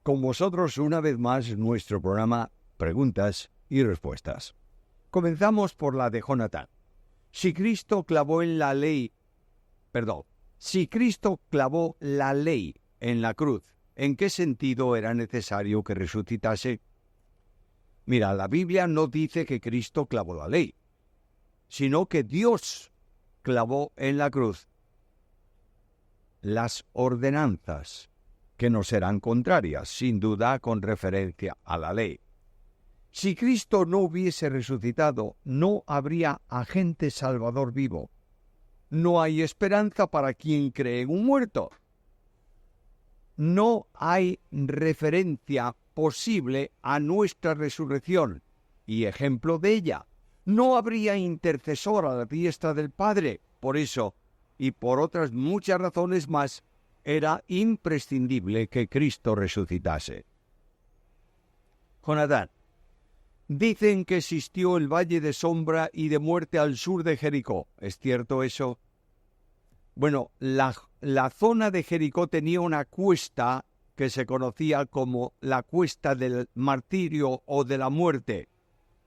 Con vosotros una vez más nuestro programa Preguntas y Respuestas. Comenzamos por la de Jonathan. Si Cristo clavó la ley en la cruz, ¿en qué sentido era necesario que resucitase? Mira, la Biblia no dice que Cristo clavó la ley, sino que Dios clavó en la cruz las ordenanzas, que no serán contrarias, sin duda con referencia a la ley. Si Cristo no hubiese resucitado, no habría agente salvador vivo. No hay esperanza para quien cree en un muerto. No hay referencia posible a nuestra resurrección y ejemplo de ella. No habría intercesor a la diestra del Padre. Por eso, y por otras muchas razones más, era imprescindible que Cristo resucitase. Jonatán, dicen que existió el valle de sombra y de muerte al sur de Jericó. ¿Es cierto eso? Bueno, la zona de Jericó tenía una cuesta que se conocía como la cuesta del martirio o de la muerte,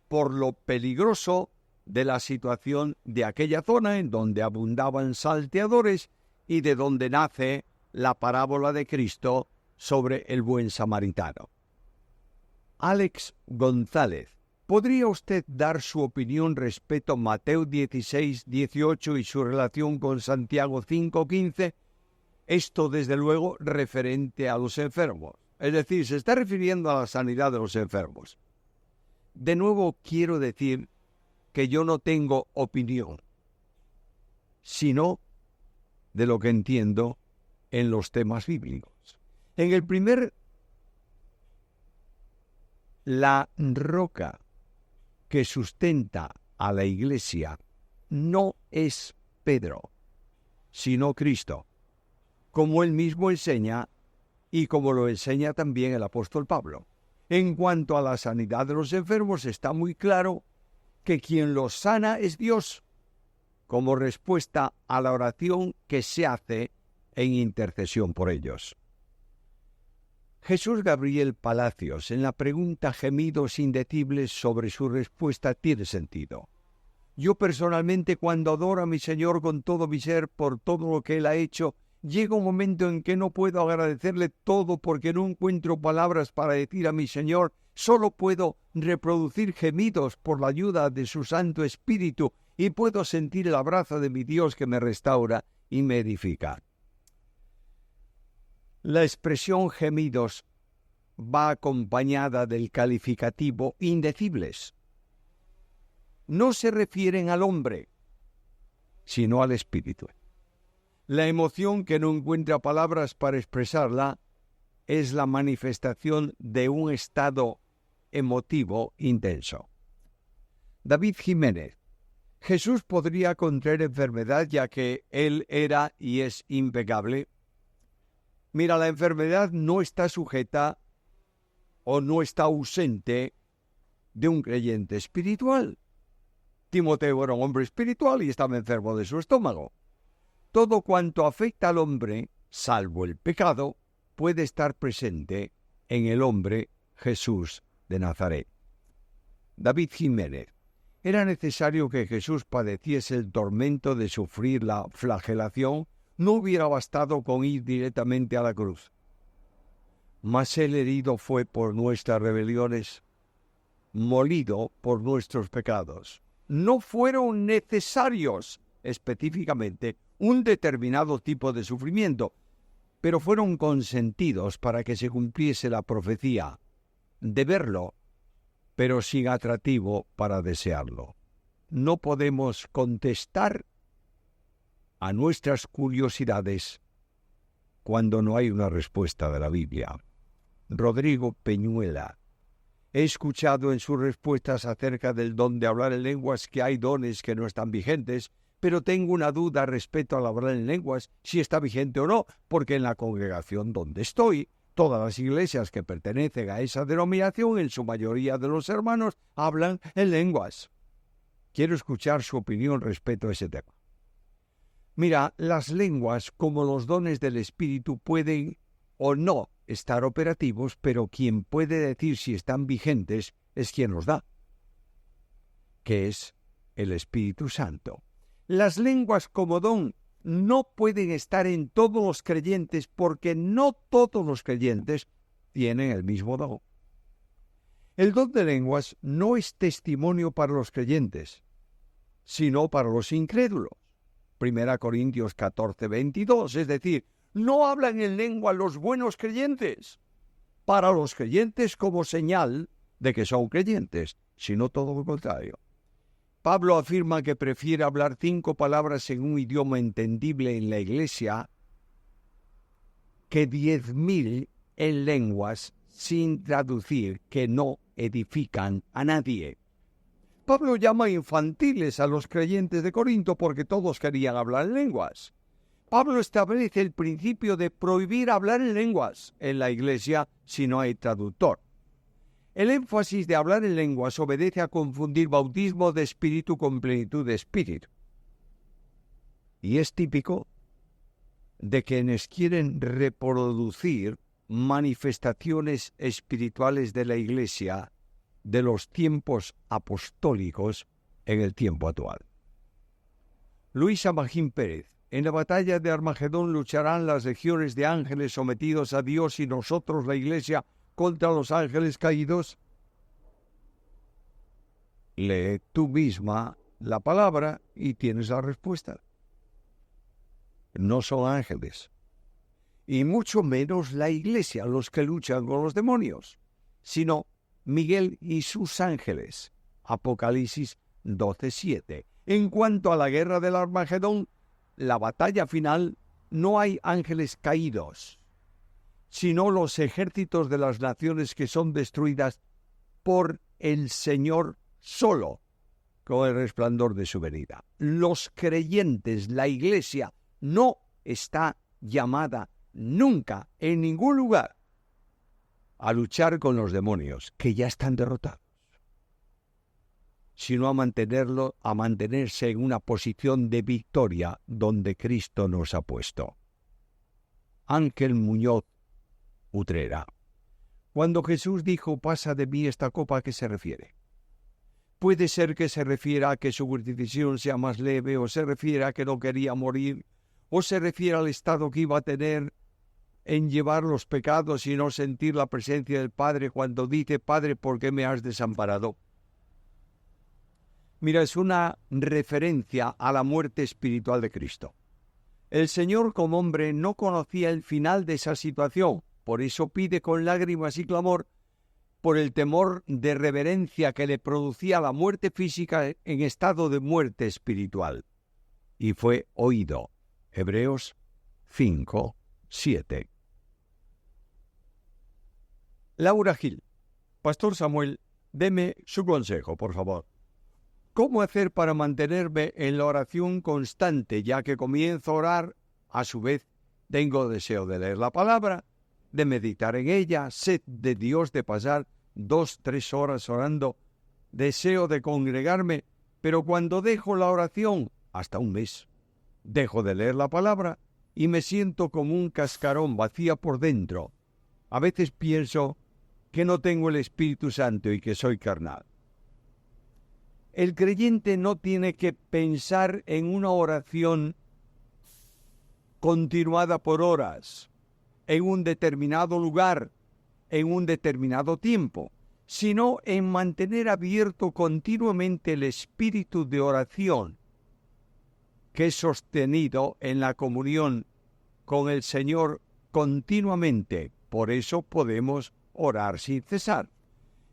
por lo peligroso de la situación de aquella zona en donde abundaban salteadores y de donde nace la parábola de Cristo sobre el buen samaritano. Alex González, ¿podría usted dar su opinión respecto a Mateo 16, 18 y su relación con Santiago 5, 15? Esto, desde luego, referente a los enfermos. Es decir, se está refiriendo a la sanidad de los enfermos. De nuevo, quiero decir que yo no tengo opinión, sino de lo que entiendo en los temas bíblicos. En el primer, la roca que sustenta a la iglesia no es Pedro, sino Cristo, como él mismo enseña y como lo enseña también el apóstol Pablo. En cuanto a la sanidad de los enfermos, está muy claro que quien los sana es Dios, como respuesta a la oración que se hace en intercesión por ellos. Jesús Gabriel Palacios, en la pregunta gemidos indecibles sobre su respuesta, tiene sentido. Yo personalmente, cuando adoro a mi Señor con todo mi ser por todo lo que Él ha hecho, llega un momento en que no puedo agradecerle todo porque no encuentro palabras para decir a mi Señor. Solo puedo reproducir gemidos por la ayuda de su Santo Espíritu y puedo sentir el abrazo de mi Dios que me restaura y me edifica. La expresión gemidos va acompañada del calificativo indecibles. No se refieren al hombre, sino al espíritu. La emoción que no encuentra palabras para expresarla es la manifestación de un estado emotivo intenso. David Jiménez, ¿Jesús podría contraer enfermedad ya que Él era y es impecable? Mira, la enfermedad no está sujeta o no está ausente de un creyente espiritual. Timoteo era un hombre espiritual y estaba enfermo de su estómago. Todo cuanto afecta al hombre, salvo el pecado, puede estar presente en el hombre Jesús de Nazaret. David Jiménez, ¿era necesario que Jesús padeciese el tormento de sufrir la flagelación? No hubiera bastado con ir directamente a la cruz. Mas el herido fue por nuestras rebeliones, molido por nuestros pecados. No fueron necesarios específicamente un determinado tipo de sufrimiento, pero fueron consentidos para que se cumpliese la profecía de verlo, pero sin atractivo para desearlo. No podemos contestar a nuestras curiosidades cuando no hay una respuesta de la Biblia. Rodrigo Peñuela, he escuchado en sus respuestas acerca del don de hablar en lenguas que hay dones que no están vigentes, pero tengo una duda respecto al hablar en lenguas, si está vigente o no, porque en la congregación donde estoy, todas las iglesias que pertenecen a esa denominación, en su mayoría de los hermanos, hablan en lenguas. Quiero escuchar su opinión respecto a ese tema. Mira, las lenguas, como los dones del Espíritu, pueden o no estar operativos, pero quien puede decir si están vigentes es quien los da, que es el Espíritu Santo. Las lenguas como don no pueden estar en todos los creyentes porque no todos los creyentes tienen el mismo don. El don de lenguas no es testimonio para los creyentes, sino para los incrédulos. 1 Corintios 14, 22, es decir, no hablan en lengua los buenos creyentes, para los creyentes como señal de que son creyentes, sino todo lo contrario. Pablo afirma que prefiere hablar 5 palabras en un idioma entendible en la iglesia que 10.000 en lenguas sin traducir que no edifican a nadie. Pablo llama infantiles a los creyentes de Corinto porque todos querían hablar en lenguas. Pablo establece el principio de prohibir hablar en lenguas en la iglesia si no hay traductor. El énfasis de hablar en lenguas obedece a confundir bautismo de espíritu con plenitud de espíritu. Y es típico de quienes quieren reproducir manifestaciones espirituales de la iglesia de los tiempos apostólicos en el tiempo actual. Luis Magín Pérez: en la batalla de Armagedón lucharán las legiones de ángeles sometidos a Dios y nosotros, la iglesia, contra los ángeles caídos. Lee tú misma la palabra y tienes la respuesta. No son ángeles, y mucho menos la iglesia los que luchan con los demonios, sino Miguel y sus ángeles. Apocalipsis 12:7. En cuanto a la guerra del Armagedón, la batalla final, no hay ángeles caídos, sino los ejércitos de las naciones que son destruidas por el Señor solo, con el resplandor de su venida. Los creyentes, la iglesia, no está llamada nunca, en ningún lugar, a luchar con los demonios, que ya están derrotados, sino a mantenerse en una posición de victoria donde Cristo nos ha puesto. Ángel Muñoz Utrera: cuando Jesús dijo «pasa de mí esta copa», ¿a qué se refiere? Puede ser que se refiera a que su crucifixión sea más leve, o se refiere a que no quería morir, o se refiere al estado que iba a tener en llevar los pecados y no sentir la presencia del Padre cuando dice «Padre, ¿por qué me has desamparado?». Mira, es una referencia a la muerte espiritual de Cristo. El Señor como hombre no conocía el final de esa situación, por eso pide con lágrimas y clamor por el temor de reverencia que le producía la muerte física en estado de muerte espiritual. Y fue oído. Hebreos 5:7. Laura Gil: Pastor Samuel, deme su consejo, por favor. ¿Cómo hacer para mantenerme en la oración constante, ya que comienzo a orar, a su vez tengo deseo de leer la palabra, de meditar en ella, sed de Dios de pasar 2-3 horas orando, deseo de congregarme, pero cuando dejo la oración, hasta un mes, dejo de leer la palabra y me siento como un cascarón vacía por dentro? A veces pienso que no tengo el Espíritu Santo y que soy carnal. El creyente no tiene que pensar en una oración continuada por horas, en un determinado lugar, en un determinado tiempo, sino en mantener abierto continuamente el espíritu de oración, que es sostenido en la comunión con el Señor continuamente. Por eso podemos orar sin cesar.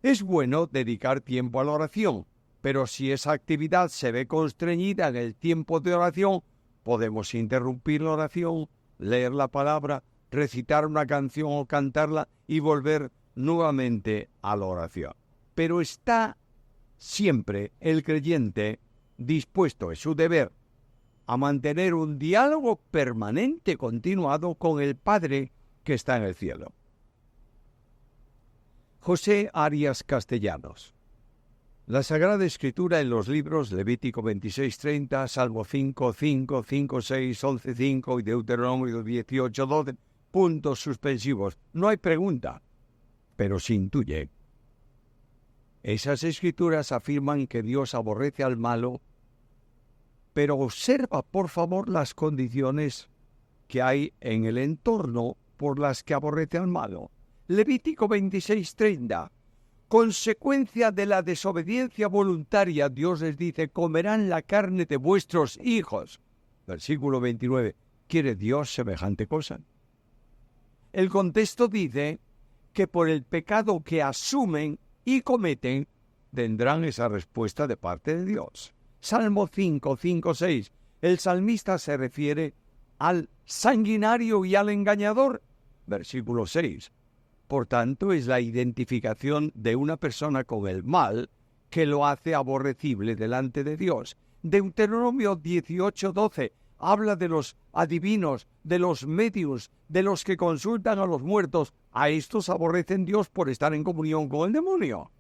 Es bueno dedicar tiempo a la oración, pero si esa actividad se ve constreñida en el tiempo de oración, podemos interrumpir la oración, leer la palabra, recitar una canción o cantarla y volver nuevamente a la oración. Pero está siempre el creyente dispuesto, es su deber, a mantener un diálogo permanente, continuado con el Padre que está en el cielo. José Arias Castellanos: la Sagrada Escritura en los libros Levítico 26:30, Salmo 5:5, 5:6, 11:5 y Deuteronomio 18:12 puntos suspensivos. No hay pregunta, pero se intuye. Esas escrituras afirman que Dios aborrece al malo, pero observa, por favor, las condiciones que hay en el entorno por las que aborrece al malo. Levítico 26:30. Consecuencia de la desobediencia voluntaria, Dios les dice, comerán la carne de vuestros hijos. Versículo 29. ¿Quiere Dios semejante cosa? El contexto dice que por el pecado que asumen y cometen, tendrán esa respuesta de parte de Dios. Salmo 5:6. El salmista se refiere al sanguinario y al engañador. Versículo 6. Por tanto, es la identificación de una persona con el mal que lo hace aborrecible delante de Dios. Deuteronomio 18:12 habla de los adivinos, de los medios, de los que consultan a los muertos. A estos aborrecen Dios por estar en comunión con el demonio.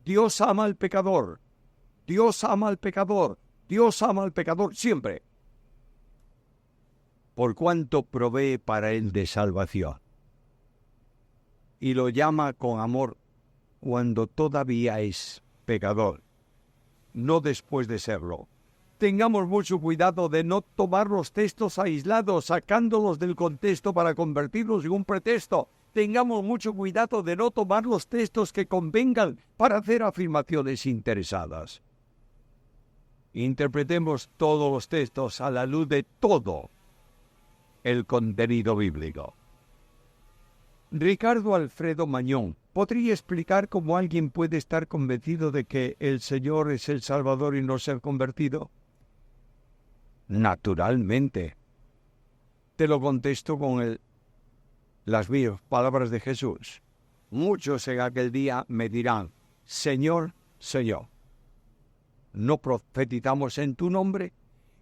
Dios ama al pecador. Dios ama al pecador. Dios ama al pecador siempre. Por cuanto provee para él de salvación. Y lo llama con amor cuando todavía es pecador, no después de serlo. Tengamos mucho cuidado de no tomar los textos aislados, sacándolos del contexto para convertirlos en un pretexto. Tengamos mucho cuidado de no tomar los textos que convengan para hacer afirmaciones interesadas. Interpretemos todos los textos a la luz de todo el contenido bíblico. Ricardo Alfredo Mañón, ¿podría explicar cómo alguien puede estar convencido de que el Señor es el Salvador y no ser convertido? Naturalmente. Te lo contesto con las mismas palabras de Jesús. Muchos en aquel día me dirán, Señor, Señor, ¿no profetizamos en tu nombre?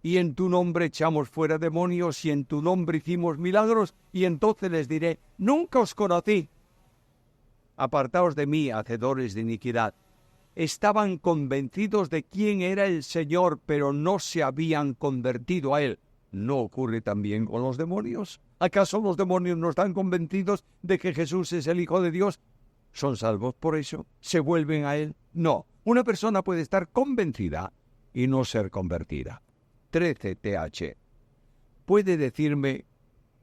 Y en tu nombre echamos fuera demonios, y en tu nombre hicimos milagros, y entonces les diré, nunca os conocí. Apartaos de mí, hacedores de iniquidad. Estaban convencidos de quién era el Señor, pero no se habían convertido a Él. ¿No ocurre también con los demonios? ¿Acaso los demonios no están convencidos de que Jesús es el Hijo de Dios? ¿Son salvos por eso? ¿Se vuelven a Él? No. Una persona puede estar convencida y no ser convertida. 13th. ¿Puede decirme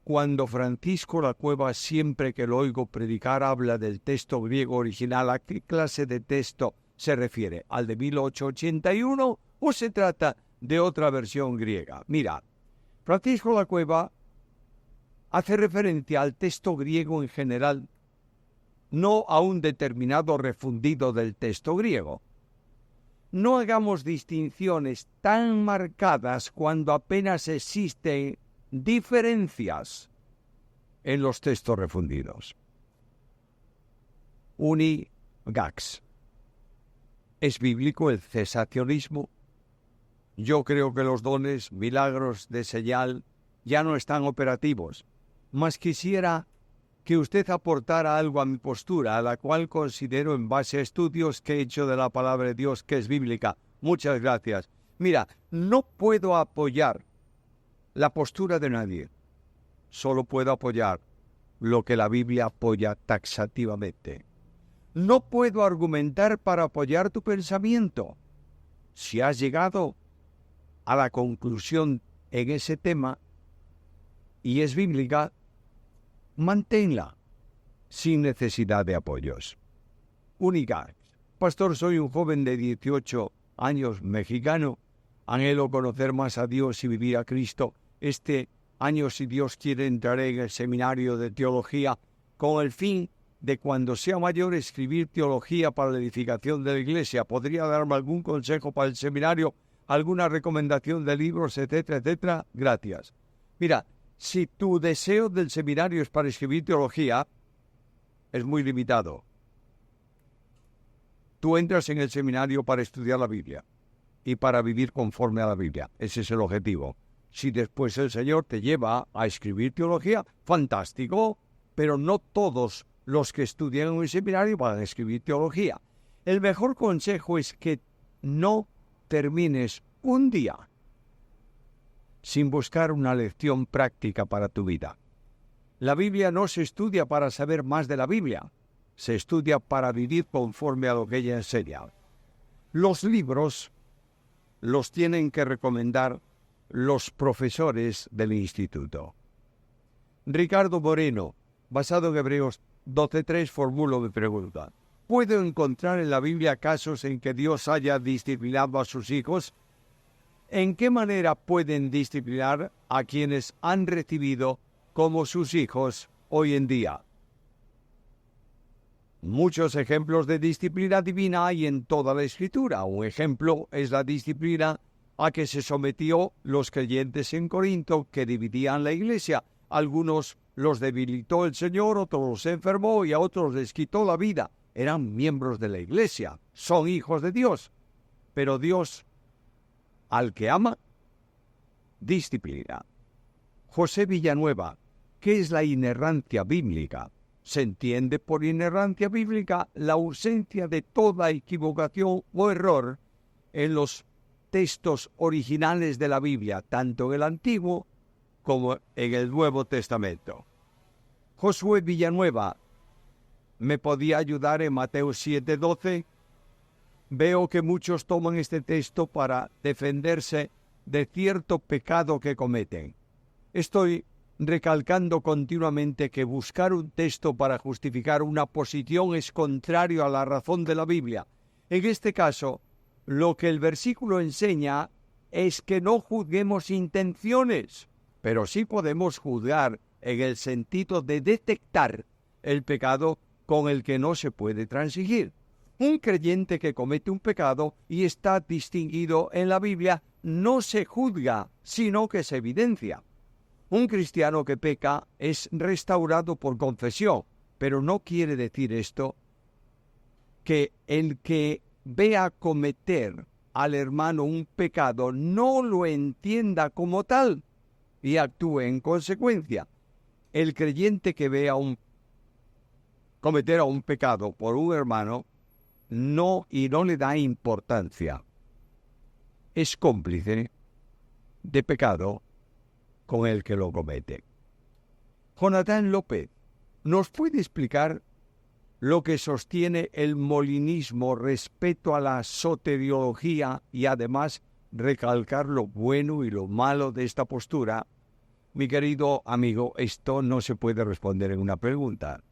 cuando Francisco Lacueva, siempre que lo oigo predicar, habla del texto griego original, a qué clase de texto se refiere? ¿Al de 1881 o se trata de otra versión griega? Mira, Francisco Lacueva hace referencia al texto griego en general, no a un determinado refundido del texto griego. No hagamos distinciones tan marcadas cuando apenas existen diferencias en los textos refundidos. Gax. ¿Es bíblico el cesacionismo? Yo creo que los dones, milagros de señal ya no están operativos, mas quisiera que usted aportara algo a mi postura, a la cual considero en base a estudios que he hecho de la palabra de Dios, que es bíblica. Muchas gracias. Mira, no puedo apoyar la postura de nadie. Solo puedo apoyar lo que la Biblia apoya taxativamente. No puedo argumentar para apoyar tu pensamiento. Si has llegado a la conclusión en ese tema y es bíblica, manténla sin necesidad de apoyos. Única. Pastor, soy un joven de 18 años mexicano. Anhelo conocer más a Dios y vivir a Cristo. Este año, si Dios quiere, entraré en el seminario de teología con el fin de, cuando sea mayor, escribir teología para la edificación de la iglesia. ¿Podría darme algún consejo para el seminario? ¿Alguna recomendación de libros, etcétera, etcétera? Gracias. Mira, si tu deseo del seminario es para escribir teología, es muy limitado. Tú entras en el seminario para estudiar la Biblia y para vivir conforme a la Biblia. Ese es el objetivo. Si después el Señor te lleva a escribir teología, fantástico, pero no todos los que estudian en un seminario van a escribir teología. El mejor consejo es que no termines un día sin buscar una lección práctica para tu vida. La Biblia no se estudia para saber más de la Biblia, se estudia para vivir conforme a lo que ella enseña. Los libros los tienen que recomendar los profesores del instituto. Ricardo Moreno, basado en Hebreos 12:3, formula mi pregunta. ¿Puedo encontrar en la Biblia casos en que Dios haya disciplinado a sus hijos? ¿En qué manera pueden disciplinar a quienes han recibido como sus hijos hoy en día? Muchos ejemplos de disciplina divina hay en toda la Escritura. Un ejemplo es la disciplina a que se sometió los creyentes en Corinto, que dividían la iglesia. Algunos los debilitó el Señor, otros los enfermó y a otros les quitó la vida. Eran miembros de la iglesia, son hijos de Dios. Pero Dios, al que ama, disciplina. José Villanueva, ¿qué es la inerrancia bíblica? Se entiende por inerrancia bíblica la ausencia de toda equivocación o error en los textos originales de la Biblia, tanto en el Antiguo como en el Nuevo Testamento. Josué Villanueva, ¿me podía ayudar en Mateo 7:12? Veo que muchos toman este texto para defenderse de cierto pecado que cometen. Estoy recalcando continuamente que buscar un texto para justificar una posición es contrario a la razón de la Biblia. En este caso, lo que el versículo enseña es que no juzguemos intenciones, pero sí podemos juzgar en el sentido de detectar el pecado con el que no se puede transigir. Un creyente que comete un pecado y está distinguido en la Biblia no se juzga, sino que se evidencia. Un cristiano que peca es restaurado por confesión, pero no quiere decir esto que el que vea cometer al hermano un pecado no lo entienda como tal y actúe en consecuencia. El creyente que vea cometer un pecado por un hermano no le da importancia, es cómplice de pecado con el que lo comete. Jonathan López, ¿nos puede explicar lo que sostiene el molinismo respecto a la soteriología y además recalcar lo bueno y lo malo de esta postura? Mi querido amigo, esto no se puede responder en una pregunta.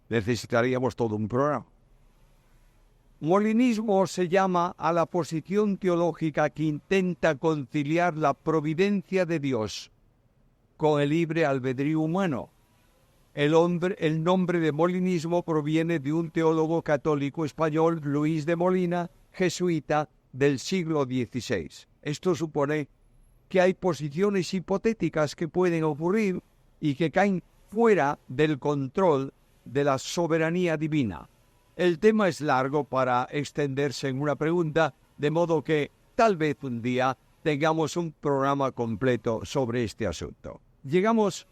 Necesitaríamos todo un programa. Molinismo se llama a la posición teológica que intenta conciliar la providencia de Dios con el libre albedrío humano. El nombre de molinismo proviene de un teólogo católico español, Luis de Molina, jesuita del siglo XVI. Esto supone que hay posiciones hipotéticas que pueden ocurrir y que caen fuera del control de la soberanía divina. El tema es largo para extenderse en una pregunta, de modo que tal vez un día tengamos un programa completo sobre este asunto. Llegamos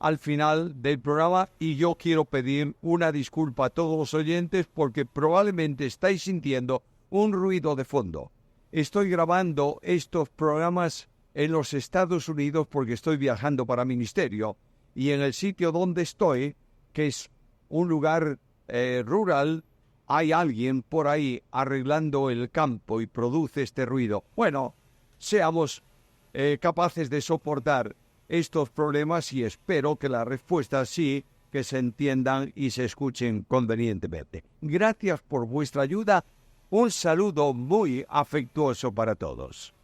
al final del programa y yo quiero pedir una disculpa a todos los oyentes porque probablemente estáis sintiendo un ruido de fondo. Estoy grabando estos programas en los Estados Unidos porque estoy viajando para ministerio y en el sitio donde estoy, que es un lugar rural, hay alguien por ahí arreglando el campo y produce este ruido. Bueno, seamos capaces de soportar estos problemas y espero que las respuestas sí que se entiendan y se escuchen convenientemente. Gracias por vuestra ayuda. Un saludo muy afectuoso para todos.